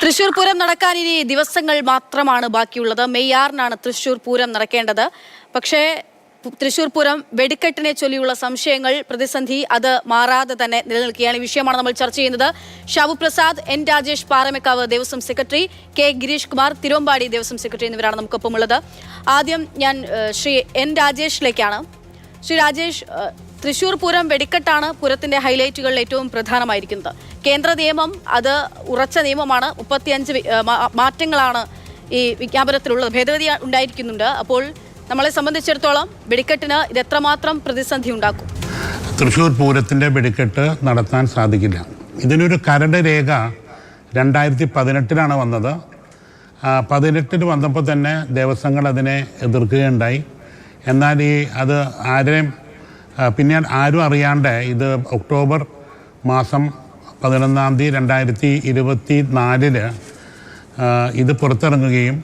തൃശൂർ പൂരം നടക്കാൻ ഇനി ദിവസങ്ങൾ മാത്രമാണ് ബാക്കിയുള്ളത്. മെയ് 6-നാണ് തൃശൂർ പൂരം നടക്കേണ്ടത്. പക്ഷേ തൃശൂർ പൂരം വെടിക്കെട്ടിനെ ചൊല്ലിയുള്ള സംശയങ്ങൾ, പ്രതിസന്ധി അത് മാറാതെ തന്നെ നിലനിൽക്കുകയാണ്. ഈ വിഷയമാണ് നമ്മൾ ചർച്ച ചെയ്യുന്നത്. Shabu Prasad, N Rajesh Paramekkavu Devaswom secretary, K Girish Kumar Thiruvambadi Devaswom secretary എന്നിവരാണ് നമുക്കൊപ്പമുള്ളത്. ആദ്യം ഞാൻ ശ്രീ എൻ രാജേഷിലേക്കാണ്. ശ്രീ രാജേഷ്, തൃശൂർ പൂരം വെടിക്കെട്ടാണ് പൂരത്തിന്റെ ഹൈലൈറ്റുകളിൽ ഏറ്റവും പ്രധാനമായിരിക്കുന്നത്. കേന്ദ്ര നിയമം അത് ഉറച്ച നിയമമാണ്. 35 മാറ്റങ്ങളാണ് ഈ വിജ്ഞാപനത്തിലുള്ളത്. ഭേദഗതി ഉണ്ടായിരിക്കുന്നുണ്ട്. അപ്പോൾ നമ്മളെ സംബന്ധിച്ചിടത്തോളം വെടിക്കെട്ടിന് ഇത് എത്രമാത്രം പ്രതിസന്ധി ഉണ്ടാക്കും? തൃശ്ശൂർ പൂരത്തിൻ്റെ വെടിക്കെട്ട് നടത്താൻ സാധിക്കില്ല. ഇതിനൊരു കരട് രേഖ 2018 വന്നത്. 18 വന്നപ്പോൾ തന്നെ ദേവസ്വങ്ങൾ അതിനെ എതിർക്കുകയുണ്ടായി. എന്നാൽ അത് പിന്നെ ആരും അറിയാണ്ട് ഇത് ഒക്ടോബർ മാസം 11 2024 ഇത് പുറത്തിറങ്ങുകയും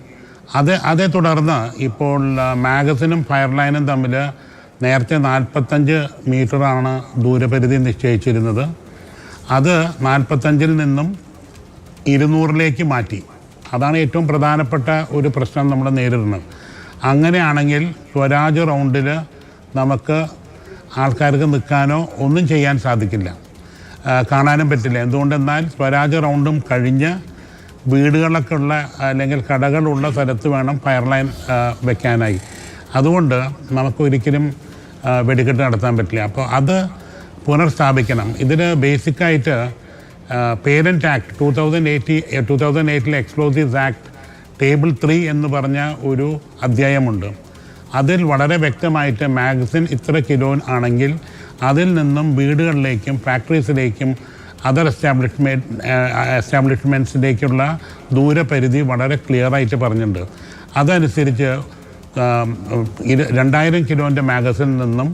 അതേ തുടർന്ന് ഇപ്പോൾ മാഗസിനും ഫയർലൈനും തമ്മിൽ നേരത്തെ 45 മീറ്ററാണ് ദൂരപരിധി നിശ്ചയിച്ചിരുന്നത്. അത് 45-ൽ നിന്നും 200-ലേക്ക് മാറ്റി. അതാണ് ഏറ്റവും പ്രധാനപ്പെട്ട ഒരു പ്രശ്നം നമ്മൾ നേരിടുന്നത്. അങ്ങനെയാണെങ്കിൽ സ്വരാജ് റൗണ്ടിൽ നമുക്ക് ആൾക്കാർക്ക് നിൽക്കാനോ ഒന്നും ചെയ്യാൻ സാധിക്കില്ല, കാണാനും പറ്റില്ല. എന്തുകൊണ്ടെന്നാൽ സ്വരാജ് റൗണ്ടും കഴിഞ്ഞ് വീടുകളൊക്കെ ഉള്ള അല്ലെങ്കിൽ കടകളുള്ള സ്ഥലത്ത് വേണം ഫയർലൈൻ വെക്കാനായി. അതുകൊണ്ട് നമുക്കൊരിക്കലും വെടിക്കെട്ട് നടത്താൻ പറ്റില്ല. അപ്പോൾ അത് പുനഃസ്ഥാപിക്കണം. ഇതിന് ബേസിക്കായിട്ട് parent act 2008 explosives act table 3 എന്ന് പറഞ്ഞ ഒരു അധ്യായമുണ്ട്. അതിൽ വളരെ വ്യക്തമായിട്ട് മാഗസിൻ ഇത്ര കിലോ ആണെങ്കിൽ അതിൽ നിന്നും വീടുകളിലേക്കും ഫാക്ടറീസിലേക്കും അതർ എസ്റ്റാബ്ലിഷ്മെൻറ്റ്സിലേക്കുള്ള ദൂരപരിധി വളരെ ക്ലിയറായിട്ട് പറഞ്ഞിട്ടുണ്ട്. അതനുസരിച്ച് 2000 കിലോൻ്റെ മാഗസിനിൽ നിന്നും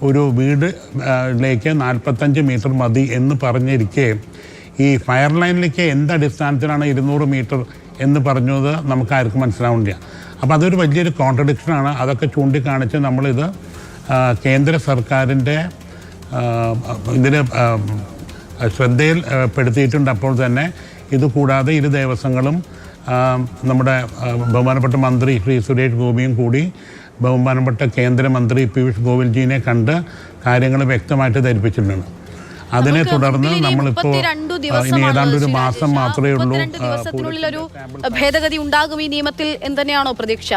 ഒരു വീടിലേക്ക് 45 മീറ്റർ മതി എന്ന് പറഞ്ഞിരിക്കെ ഈ ഫയർ ലൈനിലേക്ക് എന്തടിസ്ഥാനത്തിലാണ് 200 മീറ്റർ എന്ന് പറഞ്ഞത് നമുക്ക് ആർക്കും മനസ്സിലാവുന്നില്ല. അപ്പോൾ അതൊരു വലിയൊരു കോൺട്രഡിക്ഷനാണ്. അതൊക്കെ ചൂണ്ടിക്കാണിച്ച് നമ്മളിത് കേന്ദ്ര സർക്കാരിൻ്റെ ഇതിൽ ശ്രദ്ധയിൽ പെടുത്തിയിട്ടുണ്ട്. അപ്പോൾ തന്നെ ഇത് കൂടാതെ ഇരു ദേവസ്വങ്ങളും നമ്മുടെ ബഹുമാനപ്പെട്ട മന്ത്രി ശ്രീ സുരേഷ് ഗോപിയും കൂടി ബഹുമാനപ്പെട്ട കേന്ദ്രമന്ത്രി പീയൂഷ് ഗോയൽജിനെ കണ്ട് കാര്യങ്ങൾ വ്യക്തമായിട്ട് ധരിപ്പിച്ചിട്ടുണ്ട്. അതിനെ തുടർന്ന് നമ്മളിപ്പോൾ ഇനി ഏതാണ്ട് ഒരു മാസം മാത്രമേ ഉള്ളൂ. ദിവസത്തിനുള്ളിലൊരു ഭേദഗതി ഉണ്ടാകും ഈ നിയമത്തിൽ എന്ന് തന്നെയാണോ പ്രതീക്ഷ?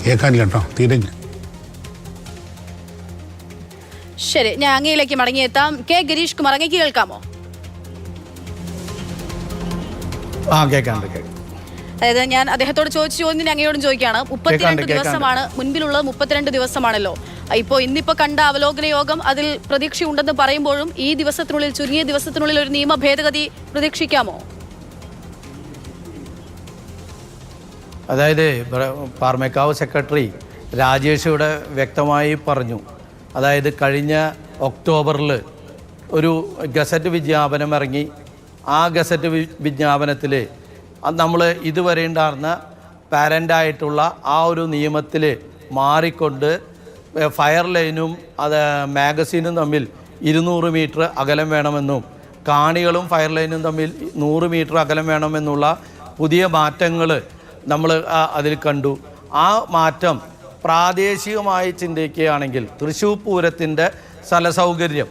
കേൾക്കാൻ കേട്ടോ തീരെ. ശരി, ഞാൻ അങ്ങയിലേക്ക് മടങ്ങിയെത്താം. കെ ഗിരീഷ് കുമാർ, അങ്ങേക്ക് കേൾക്കാമോ? കേൾക്കാം. അതായത് ഞാൻ അദ്ദേഹത്തോട് ചോദിച്ച ചോദ്യം അങ്ങയോടും ചോദിക്കുകയാണ്. 32 ദിവസമാണ് മുൻപിലുള്ളത്. 32 ദിവസമാണല്ലോ. ഇന്നിപ്പോ കണ്ട അവലോകന യോഗം അതിൽ പ്രതീക്ഷയുണ്ടെന്ന് പറയുമ്പോഴും ഈ ദിവസത്തിനുള്ളിൽ, ചുരുങ്ങിയ ദിവസത്തിനുള്ളിൽ ഒരു നിയമ ഭേദഗതി പ്രതീക്ഷിക്കാമോ? അതായത് പാറമേക്കാവ് സെക്രട്ടറി രാജേഷ് ഇവിടെ വ്യക്തമായി പറഞ്ഞു. അതായത് കഴിഞ്ഞ ഒക്ടോബറിൽ ഒരു ഗസറ്റ് വിജ്ഞാപനം ഇറങ്ങി. ആ ഗസറ്റ് വിജ്ഞാപനത്തിൽ നമ്മൾ ഇതുവരെ ഉണ്ടായിരുന്ന പാരൻ്റായിട്ടുള്ള ആ ഒരു നിയമത്തിൽ മാറിക്കൊണ്ട് ഫയർ ലൈനും മാഗസീനും തമ്മിൽ 200 മീറ്റർ അകലം വേണമെന്നും കാണികളും ഫയർ ലൈനും തമ്മിൽ 100 മീറ്റർ അകലം വേണമെന്നുള്ള പുതിയ മാറ്റങ്ങൾ നമ്മൾ അതിൽ കണ്ടു. ആ മാറ്റം പ്രാദേശികമായി ചിന്തിക്കുകയാണെങ്കിൽ തൃശ്ശൂർ പൂരത്തിൻ്റെ സ്ഥലസൗകര്യം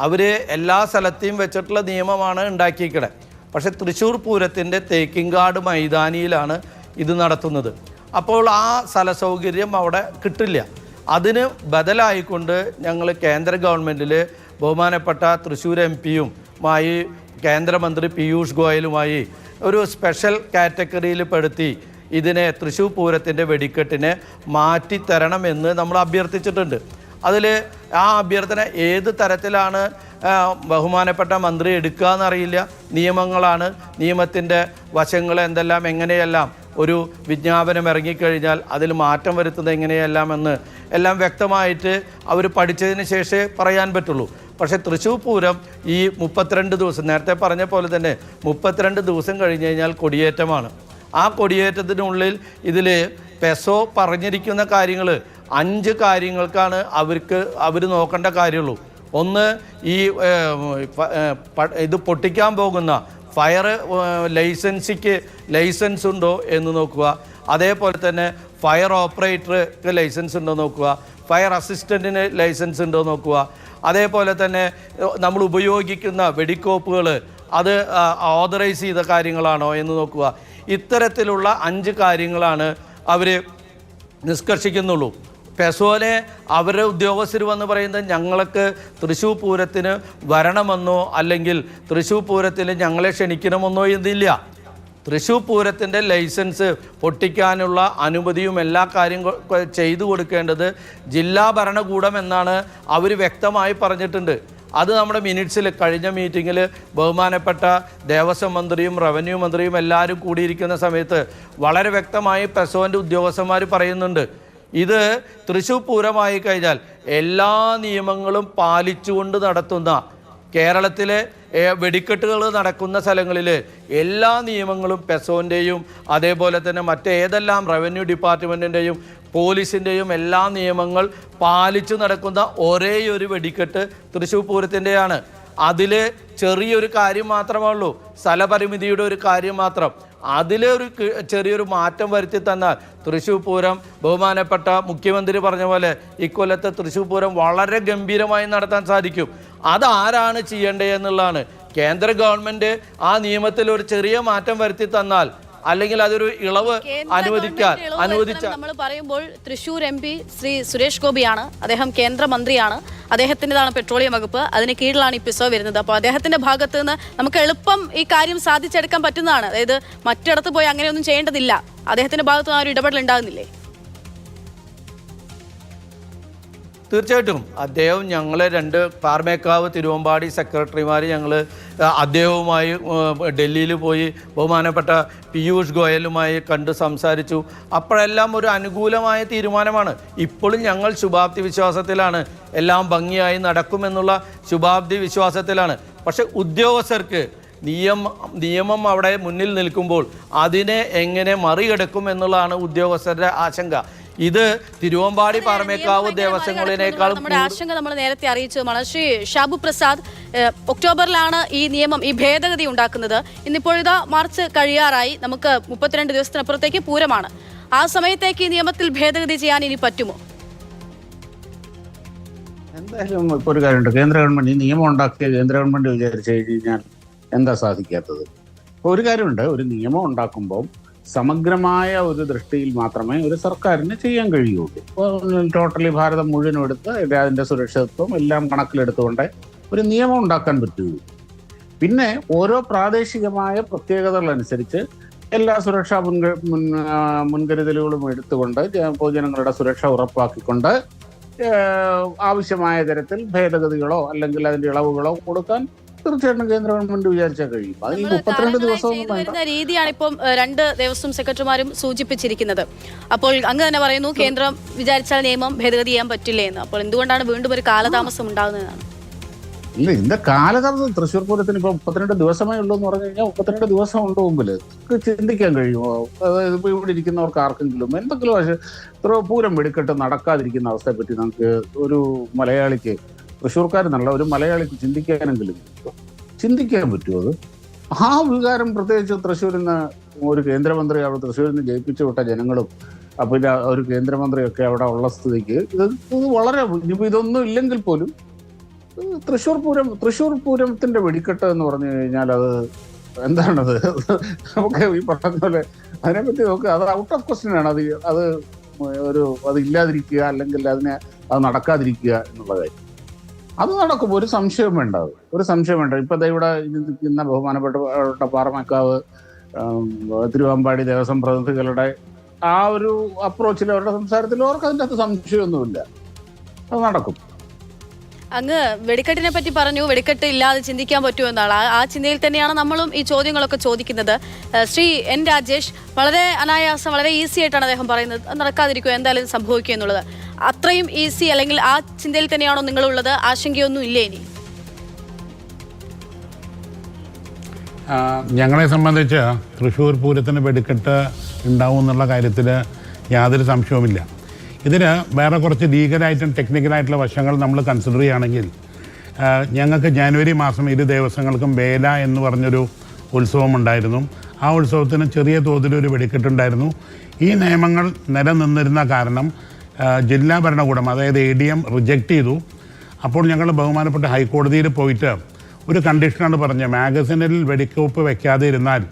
അവർ എല്ലാ സ്ഥലത്തെയും വെച്ചിട്ടുള്ള നിയമമാണ് ഉണ്ടാക്കിയിരിക്കണേ. പക്ഷേ തൃശ്ശൂർ പൂരത്തിൻ്റെ തേക്കിൻകാട് മൈതാനിയിലാണ് ഇത് നടത്തുന്നത്. അപ്പോൾ ആ സ്ഥലസൗകര്യം അവിടെ കിട്ടില്ല. അതിന് ബദലായിക്കൊണ്ട് ഞങ്ങൾ കേന്ദ്ര ഗവൺമെൻറ്റിൽ ബഹുമാനപ്പെട്ട തൃശ്ശൂർ MP-യുമായി കേന്ദ്രമന്ത്രി പീയൂഷ് ഗോയലുമായി ഒരു സ്പെഷ്യൽ കാറ്റഗറിയിൽ പെടുത്തി ഇതിനെ തൃശ്ശൂർ പൂരത്തിൻ്റെ വെടിക്കെട്ടിനെ മാറ്റിത്തരണമെന്ന് നമ്മൾ അഭ്യർത്ഥിച്ചിട്ടുണ്ട്. അതിൽ ആ അഭ്യർത്ഥന ഏത് തരത്തിലാണ് ബഹുമാനപ്പെട്ട മന്ത്രി എടുക്കുക എന്നറിയില്ല. നിയമങ്ങളാണ്, നിയമത്തിൻ്റെ വശങ്ങൾ എന്തെല്ലാം എങ്ങനെയെല്ലാം ഒരു വിജ്ഞാപനം ഇറങ്ങിക്കഴിഞ്ഞാൽ അതിൽ മാറ്റം വരുത്തുന്നത് എങ്ങനെയെല്ലാമെന്ന് എല്ലാം വ്യക്തമായിട്ട് അവർ പഠിച്ചതിന് ശേഷമേ പറയാൻ പറ്റുള്ളൂ. പക്ഷേ തൃശ്ശൂർ പൂരം ഈ 32 ദിവസം, നേരത്തെ പറഞ്ഞ പോലെ തന്നെ 32 ദിവസം കഴിഞ്ഞ് കഴിഞ്ഞാൽ കൊടിയേറ്റമാണ്. ആ കൊടിയേറ്റത്തിനുള്ളിൽ ഇതിൽ പെസോ പറഞ്ഞിരിക്കുന്ന കാര്യങ്ങൾ 5 കാര്യങ്ങൾക്കാണ് അവർ നോക്കേണ്ട കാര്യമുള്ളൂ. ഒന്ന് ഈ ഇത് പൊട്ടിക്കാൻ പോകുന്ന ഫയർ ലൈസൻസ് ഉണ്ടോ എന്ന് നോക്കുക. അതേപോലെ തന്നെ ഫയർ ഓപ്പറേറ്റർക്ക് ലൈസൻസ് ഉണ്ടോ നോക്കുക. ഫയർ അസിസ്റ്റൻറ്റിന് ലൈസൻസ് ഉണ്ടോ നോക്കുക. അതേപോലെ തന്നെ നമ്മൾ ഉപയോഗിക്കുന്ന വെടിക്കോപ്പുകൾ അത് ഓതറൈസ് ചെയ്ത കാര്യങ്ങളാണോ എന്ന് നോക്കുക. ഇത്തരത്തിലുള്ള 5 കാര്യങ്ങളാണ് അവർ നിഷ്കർഷിക്കുന്നുള്ളൂ. പെസോനെ അവരുടെ ഉദ്യോഗസ്ഥർ വന്ന് പറയുന്നത് ഞങ്ങൾക്ക് തൃശ്ശൂർ പൂരത്തിന് വരണമെന്നോ അല്ലെങ്കിൽ തൃശ്ശൂർ പൂരത്തിന് ഞങ്ങളെ ക്ഷണിക്കണമെന്നോ എന്നില്ല. തൃശ്ശൂർ പൂരത്തിൻ്റെ ലൈസൻസ് പൊട്ടിക്കാനുള്ള അനുമതിയും എല്ലാ കാര്യങ്ങളും ചെയ്തു കൊടുക്കേണ്ടത് ജില്ലാ ഭരണകൂടം എന്നാണ് അവർ വ്യക്തമായി പറഞ്ഞിട്ടുണ്ട്. അത് നമ്മുടെ മിനിറ്റ്സിൽ കഴിഞ്ഞ മീറ്റിങ്ങിൽ ബഹുമാനപ്പെട്ട ദേവസ്വം മന്ത്രിയും റവന്യൂ മന്ത്രിയും എല്ലാവരും കൂടിയിരിക്കുന്ന സമയത്ത് വളരെ വ്യക്തമായി പെസോൻ്റെ ഉദ്യോഗസ്ഥന്മാർ പറയുന്നുണ്ട്, ഇത് തൃശ്ശൂർ പൂരമായി കഴിഞ്ഞാൽ എല്ലാ നിയമങ്ങളും പാലിച്ചുകൊണ്ട് നടത്തുന്ന കേരളത്തിലെ വെടിക്കെട്ടുകൾ നടക്കുന്ന സ്ഥലങ്ങളിൽ എല്ലാ നിയമങ്ങളും പെസോൻ്റെയും അതേപോലെ തന്നെ മറ്റേതെല്ലാം റവന്യൂ ഡിപ്പാർട്ട്മെൻറ്റിൻ്റെയും പോലീസിൻ്റെയും എല്ലാ നിയമങ്ങൾ പാലിച്ചു നടക്കുന്ന ഒരേയൊരു വെടിക്കെട്ട് തൃശ്ശൂർ പൂരത്തിൻ്റെയാണ്. അതിൽ ചെറിയൊരു കാര്യം മാത്രമേ ഉള്ളൂ, സ്ഥലപരിമിതിയുടെ ഒരു കാര്യം മാത്രം. അതിലൊരു ചെറിയൊരു മാറ്റം വരുത്തി തന്നാൽ തൃശ്ശൂർ പൂരം ബഹുമാനപ്പെട്ട മുഖ്യമന്ത്രി പറഞ്ഞ പോലെ ഇക്കൊല്ലത്തെ തൃശ്ശൂർ പൂരം വളരെ ഗംഭീരമായി നടത്താൻ സാധിക്കും. അതാരാണ് ചെയ്യേണ്ടത് എന്നുള്ളതാണ്. കേന്ദ്ര ഗവൺമെൻറ് ആ നിയമത്തിൽ ഒരു ചെറിയ മാറ്റം വരുത്തി തന്നാൽ അല്ലെങ്കിൽ അതൊരു ഇളവ് അനുവദിച്ചാൽ നമ്മൾ പറയുമ്പോൾ തൃശ്ശൂർ MP ശ്രീ സുരേഷ് ഗോപിയാണ്, അദ്ദേഹം കേന്ദ്രമന്ത്രിയാണ്, അദ്ദേഹത്തിൻ്റെതാണ് പെട്രോളിയം വകുപ്പ്, അതിന് കീഴിലാണ് ഈ പെസോ വരുന്നത്. അപ്പോൾ അദ്ദേഹത്തിന്റെ ഭാഗത്ത് നിന്ന് നമുക്ക് എളുപ്പം ഈ കാര്യം സാധിച്ചെടുക്കാൻ പറ്റുന്നതാണ്. അതായത് മറ്റിടത്ത് പോയി അങ്ങനെയൊന്നും ചെയ്യേണ്ടതില്ല. അദ്ദേഹത്തിന്റെ ഭാഗത്ത് നിന്ന് ആ ഒരു ഇടപെടൽ ഉണ്ടാകുന്നില്ലേ? തീർച്ചയായിട്ടും അദ്ദേഹം ഞങ്ങളെ 2 പാറമേക്കാവ് തിരുവമ്പാടി സെക്രട്ടറിമാർ ഞങ്ങൾ അദ്ദേഹവുമായി ഡൽഹിയിൽ പോയി ബഹുമാനപ്പെട്ട പീയൂഷ് ഗോയലുമായി കണ്ട് സംസാരിച്ചു. അപ്പോഴെല്ലാം ഒരു അനുകൂലമായ തീരുമാനമാണ്. ഇപ്പോഴും ഞങ്ങൾ ശുഭാപ്തി വിശ്വാസത്തിലാണ്, എല്ലാം ഭംഗിയായി നടക്കുമെന്നുള്ള ശുഭാപ്തി വിശ്വാസത്തിലാണ്. പക്ഷെ ഉദ്യോഗസ്ഥർക്ക് നിയമം അവിടെ മുന്നിൽ നിൽക്കുമ്പോൾ അതിനെ എങ്ങനെ മറികടക്കും എന്നുള്ളതാണ് ഉദ്യോഗസ്ഥരുടെ ആശങ്ക. ഇത് തിരുവമ്പാടി പാറമേക്കാവ് ദേവസ്വങ്ങളിനേക്കാളും നമ്മുടെ ആശങ്ക നമ്മൾ നേരത്തെ അറിയിച്ചതുമാണ്. ശ്രീ ഷാബു പ്രസാദ്, ഒക്ടോബറിലാണ് ഈ നിയമം, ഈ ഭേദഗതി ഉണ്ടാക്കുന്നത്. ഇന്നിപ്പോൾ ഇതാ മാർച്ച് കഴിയാറായി, നമുക്ക് 32 ദിവസത്തിനപ്പുറത്തേക്ക് പൂരമാണ്. ആ സമയത്തേക്ക് ഈ നിയമത്തിൽ ഭേദഗതി ചെയ്യാൻ ഇനി പറ്റുമോ? എന്തായാലും ഇപ്പോൾ ഒരു കാര്യമുണ്ട്, കേന്ദ്ര ഗവൺമെന്റ് ഈ നിയമം ഉണ്ടാക്കിയ കേന്ദ്ര ഗവൺമെന്റ് വിചാരിച്ചു കഴിഞ്ഞാൽ എന്താ സാധിക്കാത്തത്? ഇപ്പോൾ ഒരു കാര്യമുണ്ട്, ഒരു നിയമം ഉണ്ടാക്കുമ്പോൾ സമഗ്രമായ ഒരു ദൃഷ്ടിയിൽ മാത്രമേ ഒരു സർക്കാരിന് ചെയ്യാൻ കഴിയുള്ളൂ. ഇപ്പോൾ ടോട്ടലി ഭാരതം മുഴുവനും എടുത്ത് അതിൻ്റെ സുരക്ഷിതത്വം എല്ലാം കണക്കിലെടുത്തുകൊണ്ട് ഒരു നിയമം ഉണ്ടാക്കാൻ പറ്റുള്ളൂ. പിന്നെ ഓരോ പ്രാദേശികമായ പ്രത്യേകതകളനുസരിച്ച് എല്ലാ സുരക്ഷാ മുൻകരുതലുകളും എടുത്തുകൊണ്ട് പൊതുജനങ്ങളുടെ സുരക്ഷ ഉറപ്പാക്കിക്കൊണ്ട് ആവശ്യമായ തരത്തിൽ ഭേദഗതികളോ അല്ലെങ്കിൽ അതിൻ്റെ ഇളവുകളോ കൊടുക്കാൻ തീർച്ചയായിട്ടും കേന്ദ്ര ഗവൺമെന്റ് വിചാരിച്ചാൽ കഴിയും. അത് ഈ 32 ദിവസവും രീതിയാണ് ഇപ്പം 2 ദേവസ്വം സെക്രട്ടറിമാരും സൂചിപ്പിച്ചിരിക്കുന്നത്. അപ്പോൾ അങ്ങ് തന്നെ പറയുന്നു കേന്ദ്രം വിചാരിച്ചാൽ നിയമം ഭേദഗതി ചെയ്യാൻ പറ്റില്ലേ എന്ന്. അപ്പോൾ എന്തുകൊണ്ടാണ് വീണ്ടും ഒരു കാലതാമസം ഉണ്ടാകുന്നതാണ്? ഇല്ല, ഇതിന്റെ കാലതാമസം തൃശ്ശൂർ പൂരത്തിന് ഇപ്പൊ 32 ദിവസമേ ഉള്ളൂ എന്ന് പറഞ്ഞു കഴിഞ്ഞാൽ 32 ദിവസം ഉണ്ട് മുമ്പിൽ ചിന്തിക്കാൻ കഴിയുമോ? അതായത് ഇപ്പൊ ഇവിടെ ഇരിക്കുന്നവർക്ക് ആർക്കെങ്കിലും എന്തെങ്കിലും പൂരം വെടിക്കെട്ട് നടക്കാതിരിക്കുന്ന അവസ്ഥയെ പറ്റി നമുക്ക് ഒരു മലയാളിക്ക്, തൃശ്ശൂർക്കാരെന്നല്ല ഒരു മലയാളിക്ക് ചിന്തിക്കാൻ പറ്റുമോ? അത് ആ വികാരം പ്രത്യേകിച്ച് തൃശ്ശൂരിൽ നിന്ന് ഒരു കേന്ദ്രമന്ത്രി അവിടെ തൃശ്ശൂരിൽ നിന്ന് ജയിപ്പിച്ചു വിട്ട ജനങ്ങളും പിന്നെ ഒരു കേന്ദ്രമന്ത്രിയൊക്കെ അവിടെ ഉള്ള സ്ഥിതിക്ക് ഇത് വളരെ ഇതൊന്നും ഇല്ലെങ്കിൽ പോലും തൃശ്ശൂർ പൂരത്തിന്റെ വെടിക്കെട്ട് എന്ന് പറഞ്ഞു കഴിഞ്ഞാൽ അത് എന്താണത്? നമുക്ക് ഈ പറഞ്ഞ പോലെ അതിനെപ്പറ്റി നോക്കുക, അത് ഔട്ട് ഓഫ് ക്വസ്റ്റ്യൻ ആണ്. അത് ഇല്ലാതിരിക്കുക അല്ലെങ്കിൽ അത് നടക്കാതിരിക്കുക എന്നുള്ള കാര്യം. അത് നടക്കും, ഒരു സംശയം വേണ്ട. ഇപ്പൊ ഇവിടെ ഇരിക്കുന്ന ബഹുമാനപ്പെട്ട പാറമേക്കാവ് തിരുവമ്പാടി ദേവസ്വം പ്രതിനിധികളുടെ ആ ഒരു അപ്രോച്ചിൽ, അവരുടെ സംസാരത്തിൽ അവർക്ക് അതിൻ്റെ അകത്ത് സംശയമൊന്നുമില്ല, അത് നടക്കും. അങ്ങ് വെടിക്കെട്ടിനെ പറ്റി പറഞ്ഞു, വെടിക്കെട്ട് ഇല്ലാതെ ചിന്തിക്കാൻ പറ്റുമോ എന്നാണ്. ആ ചിന്തയിൽ തന്നെയാണ് നമ്മളും ഈ ചോദ്യങ്ങളൊക്കെ ചോദിക്കുന്നത്. ശ്രീ N രാജേഷ്, വളരെ അനായാസം, വളരെ ഈസി ആയിട്ടാണ് അദ്ദേഹം പറയുന്നത് നടക്കാതിരിക്കുക, എന്തായാലും സംഭവിക്കുക എന്നുള്ളത്. അത്രയും ഈസി അല്ലെങ്കിൽ ആ ചിന്തയിൽ തന്നെയാണോ നിങ്ങളുള്ളത്? ആശങ്കയൊന്നും ഇല്ലേ ഇനി? ഞങ്ങളെ സംബന്ധിച്ച് തൃശ്ശൂർ പൂരത്തിന് വെടിക്കെട്ട് ഉണ്ടാവും എന്നുള്ള കാര്യത്തിൽ യാതൊരു സംശയവുമില്ല. ഇതിന് വേറെ കുറച്ച് ലീഗലായിട്ടും ടെക്നിക്കലായിട്ടുള്ള വശങ്ങൾ നമ്മൾ കൺസിഡർ ചെയ്യുകയാണെങ്കിൽ ഞങ്ങൾക്ക് ജനുവരി മാസം 2 ദിവസങ്ങൾക്കും വേല എന്ന് പറഞ്ഞൊരു ഉത്സവമുണ്ടായിരുന്നു. ആ ഉത്സവത്തിന് ചെറിയ തോതിലൊരു വെടിക്കെട്ടുണ്ടായിരുന്നു. ഈ നിയമങ്ങൾ നിലനിന്നിരുന്ന കാരണം ജില്ലാ ഭരണകൂടം, അതായത് ADM റിജക്റ്റ് ചെയ്തു. അപ്പോൾ ഞങ്ങൾ ബഹുമാനപ്പെട്ട ഹൈക്കോടതിയിൽ പോയിട്ട് ഒരു കണ്ടീഷനാണ് പറഞ്ഞത്, മാഗസിനിൽ വെടിക്കോപ്പ് വെക്കാതെ ഇരുന്നാൽ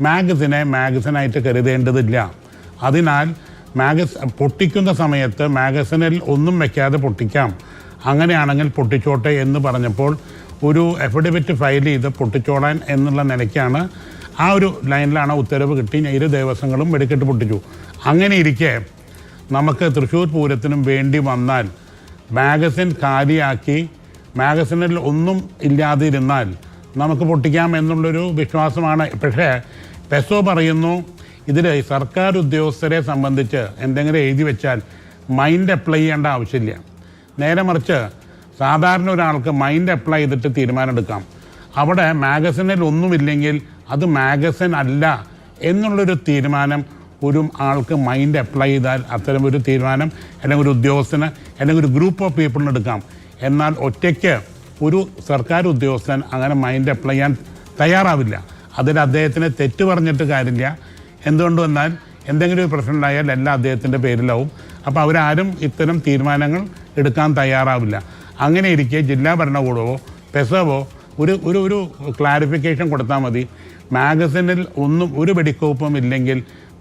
മാഗസിനായിട്ട് കരുതേണ്ടതില്ല. അതിനാൽ പൊട്ടിക്കുന്ന സമയത്ത് മാഗസിനിൽ ഒന്നും വെക്കാതെ പൊട്ടിക്കാം, അങ്ങനെയാണെങ്കിൽ പൊട്ടിച്ചോട്ടെ എന്ന് പറഞ്ഞപ്പോൾ ഒരു എഫിഡവിറ്റ് ഫയൽ ചെയ്ത് പൊട്ടിച്ചോടാൻ എന്നുള്ള നിലയ്ക്കാണ്, ആ ഒരു ലൈനിലാണ് ഉത്തരവ് കിട്ടി. 2 ദിവസങ്ങളും വെടിക്കെട്ട് പൊട്ടിച്ചു. അങ്ങനെ ഇരിക്കെ നമുക്ക് തൃശ്ശൂർ പൂരത്തിനും വേണ്ടി വന്നാൽ മാഗസിൻ കാലിയാക്കി മാഗസിനിൽ ഒന്നും ഇല്ലാതിരുന്നാൽ നമുക്ക് പൊട്ടിക്കാം എന്നുള്ളൊരു വിശ്വാസമാണ്. പക്ഷേ പെസോ പറയുന്നു, ഇതിൽ സർക്കാർ ഉദ്യോഗസ്ഥരെ സംബന്ധിച്ച് എന്തെങ്കിലും എഴുതി വെച്ചാൽ മൈൻഡ് അപ്ലൈ ചെയ്യേണ്ട ആവശ്യമില്ല. നേരെ മറിച്ച് സാധാരണ ഒരാൾക്ക് മൈൻഡ് അപ്ലൈ ചെയ്തിട്ട് തീരുമാനമെടുക്കാം. അവിടെ മാഗസിനിൽ ഒന്നുമില്ലെങ്കിൽ അത് മാഗസിൻ അല്ല എന്നുള്ളൊരു തീരുമാനം ഒരു ആൾക്ക് മൈൻഡ് അപ്ലൈ ചെയ്താൽ അത്തരമൊരു തീരുമാനം അല്ലെങ്കിൽ ഒരു ഉദ്യോഗസ്ഥന് അല്ലെങ്കിൽ ഒരു ഗ്രൂപ്പ് ഓഫ് പീപ്പിളിന് എടുക്കാം. എന്നാൽ ഒറ്റയ്ക്ക് ഒരു സർക്കാർ ഉദ്യോഗസ്ഥൻ അങ്ങനെ മൈൻഡ് അപ്ലൈ ചെയ്യാൻ തയ്യാറാവില്ല. അതിൽ അദ്ദേഹത്തിന് തെറ്റ് പറഞ്ഞിട്ട് കാര്യമില്ല. എന്തുകൊണ്ട് വന്നാൽ എന്തെങ്കിലും ഒരു പ്രശ്നം ഉണ്ടായാൽ എല്ലാം അദ്ദേഹത്തിൻ്റെ പേരിലാവും. അപ്പോൾ അവരാരും ഇത്തരം തീരുമാനങ്ങൾ എടുക്കാൻ തയ്യാറാവില്ല. അങ്ങനെ ഇരിക്കെ ജില്ലാ ഭരണകൂടമോ പെസവോ ഒരു ക്ലാരിഫിക്കേഷൻ കൊടുത്താൽ മതി. മാഗസിനിൽ ഒരു വെടിക്കോപ്പും ഇല്ലെങ്കിൽ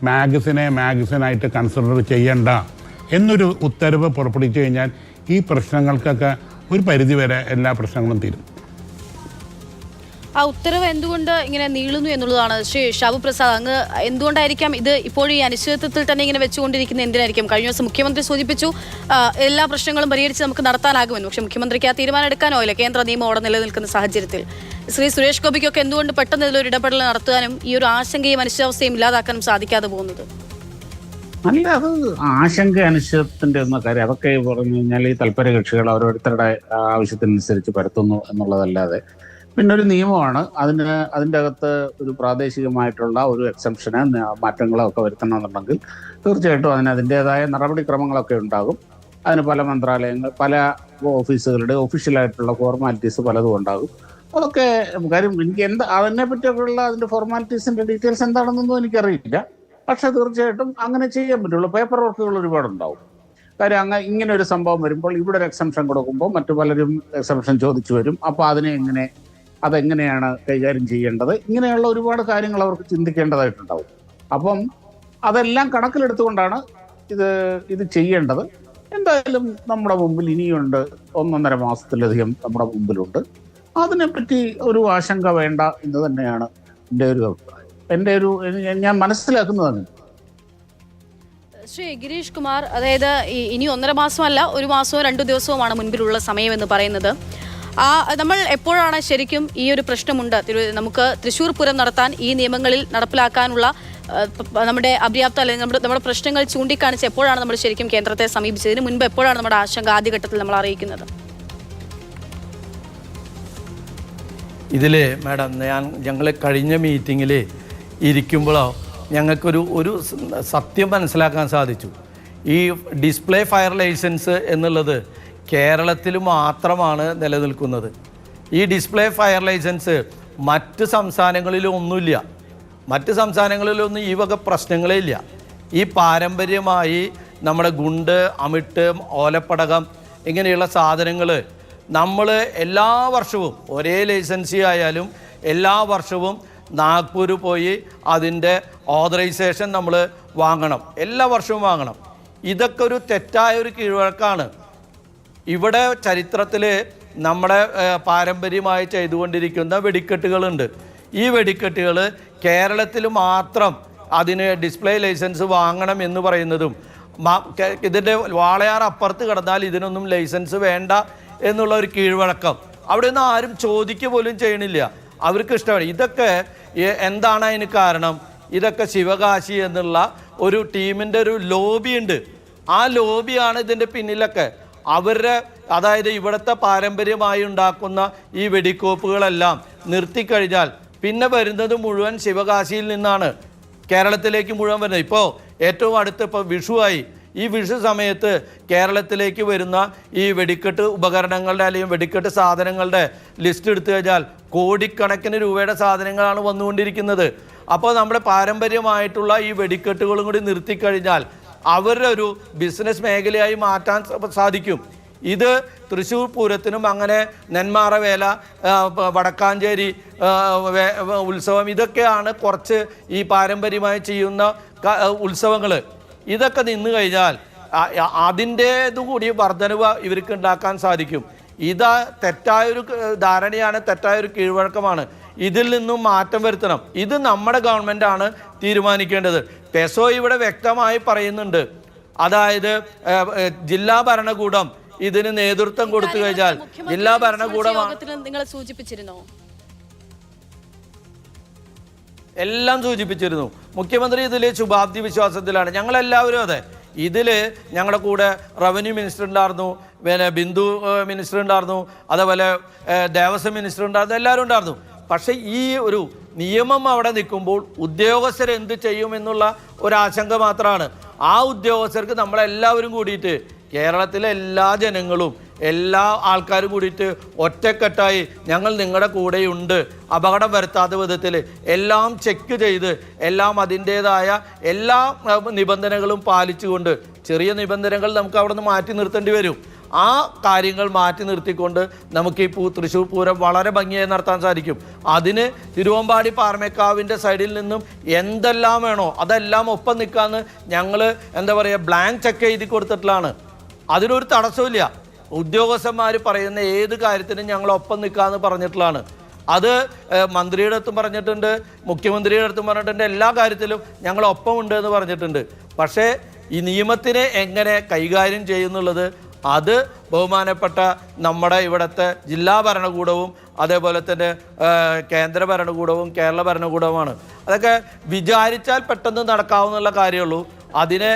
മാഗസിനായിട്ട് കൺസിഡർ ചെയ്യണ്ട എന്നൊരു ഉത്തരവ് പുറപ്പെടുവിച്ചു കഴിഞ്ഞാൽ ഈ പ്രശ്നങ്ങൾക്കൊക്കെ ഒരു പരിധിവരെ എല്ലാ പ്രശ്നങ്ങളും തീരും. ആ ഉത്തരവ് എന്തുകൊണ്ട് ഇങ്ങനെ നീളുന്നു എന്നുള്ളതാണ് ശ്രീ ഷാബു പ്രസാദ്. അങ്ങ് എന്തുകൊണ്ടായിരിക്കാം ഇത് ഇപ്പോഴും ഈ അനിശ്ചിതത്വത്തിൽ തന്നെ ഇങ്ങനെ വെച്ചുകൊണ്ടിരിക്കുന്നത്? എന്തിനായിരിക്കും? കഴിഞ്ഞ ദിവസം മുഖ്യമന്ത്രി സൂചിപ്പിച്ചു എല്ലാ പ്രശ്നങ്ങളും പരിഹരിച്ച് നമുക്ക് നടത്താനാകുമെന്ന്. പക്ഷേ മുഖ്യമന്ത്രിക്ക് ആ തീരുമാനം എടുക്കാനോ ഇല്ല, കേന്ദ്ര നിയമം അവിടെ നിലനിൽക്കുന്ന സാഹചര്യത്തിൽ. ശ്രീ സുരേഷ് ഗോപിക്കൊക്കെ എന്തുകൊണ്ട് പെട്ടെന്ന് ഇതിലൊരു ഇടപെടൽ നടത്താനും ഈ ഒരു ആശങ്കയും അനിശ്ചിതാവസ്ഥയും ഇല്ലാതാക്കാനും സാധിക്കാതെ പോകുന്നത്? അല്ല, അത് ആശങ്ക അനിശ്ചിതത്തിന്റെ എന്ന കാര്യം അതൊക്കെ പറഞ്ഞു കഴിഞ്ഞാൽ ഈ തൽപര കക്ഷികൾ ഓരോരുത്തരുടെ ആവശ്യത്തിനനുസരിച്ച് പരത്തുന്നു എന്നുള്ളതല്ലാതെ പിന്നെ ഒരു നിയമമാണ്. അതിൻ്റെ അകത്ത് ഒരു പ്രാദേശികമായിട്ടുള്ള ഒരു എക്സംഷന് മാറ്റങ്ങളോ ഒക്കെ വരുത്തണമെന്നുണ്ടെങ്കിൽ തീർച്ചയായിട്ടും അതിൻ്റെതായ നടപടിക്രമങ്ങളൊക്കെ ഉണ്ടാകും. അതിന് പല മന്ത്രാലയങ്ങൾ, പല ഓഫീസുകളുടെ ഒഫീഷ്യലായിട്ടുള്ള ഫോർമാലിറ്റീസ് പലതും ഉണ്ടാകും. അതൊക്കെ കാര്യം എനിക്ക് അതിനെ പറ്റിയൊക്കെയുള്ള അതിൻ്റെ ഫോർമാലിറ്റീസിൻ്റെ ഡീറ്റെയിൽസ് എന്താണെന്നൊന്നും എനിക്കറിയില്ല. പക്ഷെ തീർച്ചയായിട്ടും അങ്ങനെ ചെയ്യാൻ പറ്റുള്ളൂ. പേപ്പർ വർക്കുകൾ ഒരുപാടുണ്ടാവും. കാര്യം ഇങ്ങനെ ഒരു സംഭവം വരുമ്പോൾ ഇവിടെ ഒരു എക്സംഷൻ കൊടുക്കുമ്പോൾ മറ്റു പലരും എക്സംഷൻ ചോദിച്ചു വരും. അപ്പോൾ അതെങ്ങനെയാണ് കൈകാര്യം ചെയ്യേണ്ടത്, ഇങ്ങനെയുള്ള ഒരുപാട് കാര്യങ്ങൾ അവർക്ക് ചിന്തിക്കേണ്ടതായിട്ടുണ്ടാവും. അപ്പം അതെല്ലാം കണക്കിലെടുത്തുകൊണ്ടാണ് ഇത് ചെയ്യേണ്ടത്. എന്തായാലും നമ്മുടെ മുമ്പിൽ ഇനിയുണ്ട് 1.5 മാസത്തിലധികം നമ്മുടെ മുമ്പിലുണ്ട്. അതിനെപ്പറ്റി ഒരു ആശങ്ക വേണ്ട എന്ന് തന്നെയാണ് എൻ്റെ ഒരു അഭിപ്രായം. ഞാൻ മനസ്സിലാക്കുന്നതാണ്. ശ്രീ ഗിരീഷ് കുമാർ, അതായത് ഇനി 1.5 മാസമല്ല, 1 മാസമോ 2 ദിവസവുമാണ് മുൻപിലുള്ള സമയം എന്ന് പറയുന്നത്. നമ്മൾ എപ്പോഴാണ് ശരിക്കും ഈ ഒരു പ്രശ്നമുണ്ട്, നമുക്ക് തൃശ്ശൂർ പൂരം നടത്താൻ ഈ നിയമങ്ങളിൽ നടപ്പിലാക്കാനുള്ള നമ്മുടെ അപര്യാപ്ത അല്ലെങ്കിൽ നമ്മുടെ പ്രശ്നങ്ങൾ ചൂണ്ടിക്കാണിച്ച് എപ്പോഴാണ് നമ്മൾ ശരിക്കും കേന്ദ്രത്തെ സമീപിച്ചതിന് മുൻപ് എപ്പോഴാണ് നമ്മുടെ ആശങ്ക ആദ്യഘട്ടത്തിൽ നമ്മൾ അറിയിക്കുന്നത്? ഇതിൽ മാഡം ഞങ്ങൾ കഴിഞ്ഞ മീറ്റിങ്ങിൽ ഇരിക്കുമ്പോഴോ ഞങ്ങൾക്കൊരു സത്യം മനസ്സിലാക്കാൻ സാധിച്ചു. ഈ ഡിസ്പ്ലേ ഫയർ ലൈസൻസ് എന്നുള്ളത് കേരളത്തിൽ മാത്രമാണ് നിലനിൽക്കുന്നത്. ഈ ഡിസ്പ്ലേ ഫയർ ലൈസൻസ് മറ്റ് സംസ്ഥാനങ്ങളിലൊന്നുമില്ല. മറ്റ് സംസ്ഥാനങ്ങളിലൊന്നും ഈ വക പ്രശ്നങ്ങളേ ഇല്ല. ഈ പാരമ്പര്യമായി നമ്മുടെ ഗുണ്ട്, അമിട്ട്, ഓലപ്പടകം ഇങ്ങനെയുള്ള സാധനങ്ങൾ നമ്മൾ എല്ലാ വർഷവും ഒരേ ലൈസൻസി ആയാലും എല്ലാ വർഷവും നാഗ്പൂർ പോയി അതിൻ്റെ ഓതറൈസേഷൻ നമ്മൾ വാങ്ങണം, എല്ലാ വർഷവും വാങ്ങണം. ഇതൊക്കെ ഒരു തെറ്റായ ഒരു കീഴ്വഴക്കാണ്. ഇവിടെ ചരിത്രത്തിൽ നമ്മുടെ പാരമ്പര്യമായി ചെയ്തുകൊണ്ടിരിക്കുന്ന വെടിക്കെട്ടുകളുണ്ട്. ഈ വെടിക്കെട്ടുകൾ കേരളത്തിൽ മാത്രം അതിന് ഡിസ്പ്ലേ ലൈസൻസ് വാങ്ങണം എന്ന് പറയുന്നതും ഇതിൻ്റെ വാളയാർ അപ്പുറത്ത് കിടന്നാൽ ഇതിനൊന്നും ലൈസൻസ് വേണ്ട എന്നുള്ള ഒരു കീഴ്വഴക്കം അവിടെ നിന്ന് ആരും ചോദിക്കുക പോലും ചെയ്യണില്ല. അവർക്ക് ഇഷ്ടമാണ്. ഇതൊക്കെ എന്താണ് അതിന് കാരണം? ഇതൊക്കെ ശിവകാശി എന്നുള്ള ഒരു ടീമിൻ്റെ ഒരു ലോബിയുണ്ട്. ആ ലോബിയാണ് ഇതിൻ്റെ പിന്നിലൊക്കെ. അവരുടെ അതായത് ഇവിടുത്തെ പാരമ്പര്യമായി ഉണ്ടാക്കുന്ന ഈ വെടിക്കോപ്പുകളെല്ലാം നിർത്തിക്കഴിഞ്ഞാൽ പിന്നെ വരുന്നത് മുഴുവൻ ശിവകാശിയിൽ നിന്നാണ് കേരളത്തിലേക്ക് മുഴുവൻ വരുന്നത്. ഇപ്പോൾ ഏറ്റവും അടുത്ത് ഇപ്പോൾ വിഷുവായി. ഈ വിഷു സമയത്ത് കേരളത്തിലേക്ക് വരുന്ന ഈ വെടിക്കെട്ട് ഉപകരണങ്ങളുടെ അല്ലെങ്കിൽ വെടിക്കെട്ട് സാധനങ്ങളുടെ ലിസ്റ്റ് എടുത്തു കഴിഞ്ഞാൽ കോടിക്കണക്കിന് രൂപയുടെ സാധനങ്ങളാണ് വന്നുകൊണ്ടിരിക്കുന്നത്. അപ്പോൾ നമ്മുടെ പാരമ്പര്യമായിട്ടുള്ള ഈ വെടിക്കെട്ടുകളും കൂടി നിർത്തിക്കഴിഞ്ഞാൽ അവരുടെ ഒരു ബിസിനസ് മേഖലയായി മാറ്റാൻ സാധിക്കും. ഇത് തൃശ്ശൂർ പൂരത്തിനും അങ്ങനെ നെന്മാറ വേല, വടക്കാഞ്ചേരി ഉത്സവം, ഇതൊക്കെയാണ് കുറച്ച് ഈ പാരമ്പര്യമായി ചെയ്യുന്ന ഉത്സവങ്ങൾ. ഇതൊക്കെ നിന്ന് കഴിഞ്ഞാൽ അതിൻ്റേതുകൂടി വർധനവ് ഇവർക്ക് ഉണ്ടാക്കാൻ സാധിക്കും. ഇത് തെറ്റായൊരു ധാരണയാണ്, തെറ്റായൊരു കീഴ്വഴക്കമാണ്. ഇതിൽ നിന്നും മാറ്റം വരുത്തണം. ഇത് നമ്മുടെ ഗവൺമെൻറ്റാണ് തീരുമാനിക്കേണ്ടത്. പെസോ ഇവിടെ വ്യക്തമായി പറയുന്നുണ്ട്, അതായത് ജില്ലാ ഭരണകൂടം ഇതിന് നേതൃത്വം കൊടുത്തു കഴിഞ്ഞാൽ ജില്ലാ ഭരണകൂടമാണ്. നിങ്ങൾ സൂചിപ്പിച്ചിരുന്നോ? എല്ലാം സൂചിപ്പിച്ചിരുന്നു. മുഖ്യമന്ത്രി ഇതിൽ ശുഭാപ്തി വിശ്വാസത്തിലാണ്. ഞങ്ങളെല്ലാവരും അതെ. ഇതിൽ ഞങ്ങളുടെ കൂടെ റവന്യൂ മിനിസ്റ്റർ ഉണ്ടായിരുന്നു, പിന്നെ ബിന്ദു മിനിസ്റ്റർ ഉണ്ടായിരുന്നു, അതേപോലെ ദേവസ്വം മിനിസ്റ്റർ ഉണ്ടായിരുന്നു, എല്ലാവരും ഉണ്ടായിരുന്നു. പക്ഷേ ഈ ഒരു നിയമം അവിടെ നിൽക്കുമ്പോൾ ഉദ്യോഗസ്ഥർ എന്ത് ചെയ്യുമെന്നുള്ള ഒരാശങ്ക മാത്രമാണ്. ആ ഉദ്യോഗസ്ഥർക്ക് നമ്മളെല്ലാവരും കൂടിയിട്ട്, കേരളത്തിലെ എല്ലാ ജനങ്ങളും എല്ലാ ആൾക്കാരും കൂടിയിട്ട് ഒറ്റക്കെട്ടായി ഞങ്ങൾ നിങ്ങളുടെ കൂടെയുണ്ട്, അപകടം വരുത്താത്ത വിധത്തിൽ എല്ലാം ചെക്ക് ചെയ്ത് എല്ലാം അതിൻ്റേതായ എല്ലാ നിബന്ധനകളും പാലിച്ചുകൊണ്ട്, ചെറിയ നിബന്ധനകൾ നമുക്ക് അവിടെ നിന്ന് മാറ്റി നിർത്തേണ്ടി വരും, ആ കാര്യങ്ങൾ മാറ്റി നിർത്തിക്കൊണ്ട് നമുക്ക് ഈ തൃശ്ശൂർ പൂരം വളരെ ഭംഗിയായി നടത്താൻ സാധിക്കും. അതിന് തിരുവമ്പാടി പാറമേക്കാവിൻ്റെ സൈഡിൽ നിന്നും എന്തെല്ലാം വേണോ അതെല്ലാം ഒപ്പം നിൽക്കാമെന്ന് ഞങ്ങൾ എന്താ പറയുക ബ്ലാങ്ക് ചെക്ക് എഴുതി കൊടുത്തിട്ടുള്ളതാണ്. അതിനൊരു തടസ്സമില്ല. ഉദ്യോഗസ്ഥന്മാർ പറയുന്ന ഏത് കാര്യത്തിനും ഞങ്ങൾ ഒപ്പം നിൽക്കാമെന്ന് പറഞ്ഞിട്ടുള്ളതാണ്. അത് മന്ത്രിയുടെ അടുത്തും പറഞ്ഞിട്ടുണ്ട്, മുഖ്യമന്ത്രിയുടെ അടുത്തും പറഞ്ഞിട്ടുണ്ട്, എല്ലാ കാര്യത്തിലും ഞങ്ങൾ ഒപ്പമുണ്ട് എന്ന് പറഞ്ഞിട്ടുണ്ട്. പക്ഷേ ഈ നിയമത്തിനെ എങ്ങനെ കൈകാര്യം ചെയ്യുന്നുള്ളത് അത് ബഹുമാനപ്പെട്ട നമ്മുടെ ഇവിടുത്തെ ജില്ലാ ഭരണകൂടവും അതേപോലെ തന്നെ കേന്ദ്ര ഭരണകൂടവും കേരള ഭരണകൂടവുമാണ്. അതൊക്കെ വിചാരിച്ചാൽ പെട്ടെന്ന് നടക്കാവുന്നുള്ള കാര്യമുള്ളൂ. അതിനെ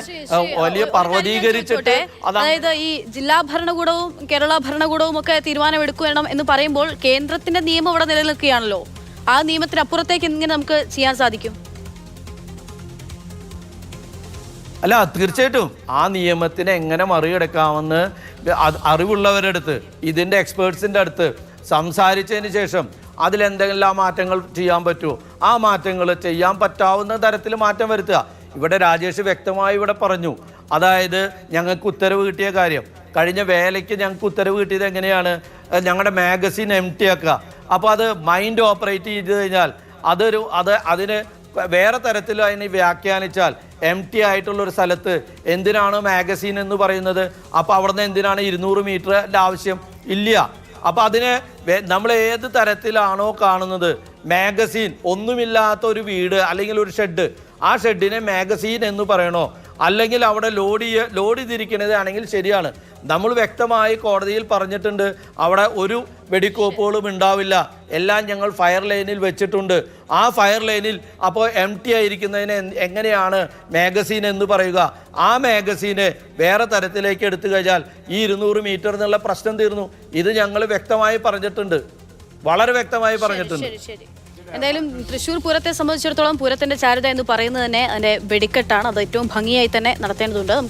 വലിയ പർവ്വതീകരിച്ചിട്ട് അതായത് ഈ ജില്ലാ ഭരണകൂടവും കേരള ഭരണകൂടവും ഒക്കെ തീരുമാനമെടുക്കണം എന്ന് പറയുമ്പോൾ കേന്ദ്രത്തിന്റെ നിയമം ഇവിടെ നിലനിൽക്കുകയാണല്ലോ. ആ നിയമത്തിനപ്പുറത്തേക്ക് എങ്ങനെ നമുക്ക് ചെയ്യാൻ സാധിക്കും? അല്ല, തീർച്ചയായിട്ടും ആ നിയമത്തിനെ എങ്ങനെ മറികടക്കാമെന്ന് അറിവുള്ളവരുടെ അടുത്ത്, ഇതിൻ്റെ എക്സ്പേർട്സിൻ്റെ അടുത്ത് സംസാരിച്ചതിന് ശേഷം അതിലെന്തെല്ലാം മാറ്റങ്ങൾ ചെയ്യാൻ പറ്റുമോ ആ മാറ്റങ്ങൾ ചെയ്യാൻ പറ്റാവുന്ന തരത്തിൽ മാറ്റം വരുത്തുക. ഇവിടെ രാജേഷ് വ്യക്തമായി ഇവിടെ പറഞ്ഞു, അതായത് ഞങ്ങൾക്ക് ഉത്തരവ് കിട്ടിയ കാര്യം, കഴിഞ്ഞ വേലയ്ക്ക് ഞങ്ങൾക്ക് ഉത്തരവ് കിട്ടിയത് എങ്ങനെയാണ്, ഞങ്ങളുടെ മാഗസിൻ എംപ്റ്റി ആക്കുക. അപ്പോൾ അത് മൈൻഡ് ഓപ്പറേറ്റ് ചെയ്ത് കഴിഞ്ഞാൽ അതിന് വേറെ തരത്തിൽ അതിനെ വ്യാഖ്യാനിച്ചാൽ എംപ്റ്റി ആയിട്ടുള്ളൊരു സ്ഥലത്ത് എന്തിനാണ് മാഗസീൻ എന്ന് പറയുന്നത്? അപ്പോൾ അവിടുന്ന് എന്തിനാണ് 200 മീറ്ററിൻ്റെ ആവശ്യം? ഇല്ല. അപ്പോൾ അതിനെ നമ്മൾ ഏത് തരത്തിലാണോ കാണുന്നത്, മാഗസീൻ ഒന്നുമില്ലാത്ത ഒരു വീട് അല്ലെങ്കിൽ ഒരു ഷെഡ്, ആ ഷെഡിനെ മാഗസീൻ എന്ന് പറയണോ, അല്ലെങ്കിൽ അവിടെ ലോഡ് ചെയ്തിരിക്കുന്നത് ആണെങ്കിൽ ശരിയാണ്. നമ്മൾ വ്യക്തമായി കോടതിയിൽ പറഞ്ഞിട്ടുണ്ട്, അവിടെ ഒരു വെടിക്കോപ്പുകളും ഉണ്ടാവില്ല, എല്ലാം ഞങ്ങൾ ഫയർ ലൈനിൽ വെച്ചിട്ടുണ്ട്. ആ ഫയർ ലൈനിൽ അപ്പോൾ എംപ്റ്റി ആയിരിക്കുന്നതിന് എങ്ങനെയാണ് മാഗസീൻ എന്ന് പറയുക? ആ മാഗസീനെ വേറെ തരത്തിലേക്ക് എടുത്തു കഴിഞ്ഞാൽ ഈ 200 മീറ്റർ എന്നുള്ള പ്രശ്നം തീർന്നു. ഇത് ഞങ്ങൾ വ്യക്തമായി പറഞ്ഞിട്ടുണ്ട്, വളരെ വ്യക്തമായി പറഞ്ഞിട്ടുണ്ട്. എന്തായാലും തൃശ്ശൂർ പൂരത്തെ സംബന്ധിച്ചിടത്തോളം പൂരത്തിന്റെ ചാരുത എന്ന് പറയുന്നത് തന്നെ അതിന്റെ വെടിക്കെട്ടാണ്. അത് ഏറ്റവും ഭംഗിയായി തന്നെ നടത്തേണ്ടതുണ്ട്.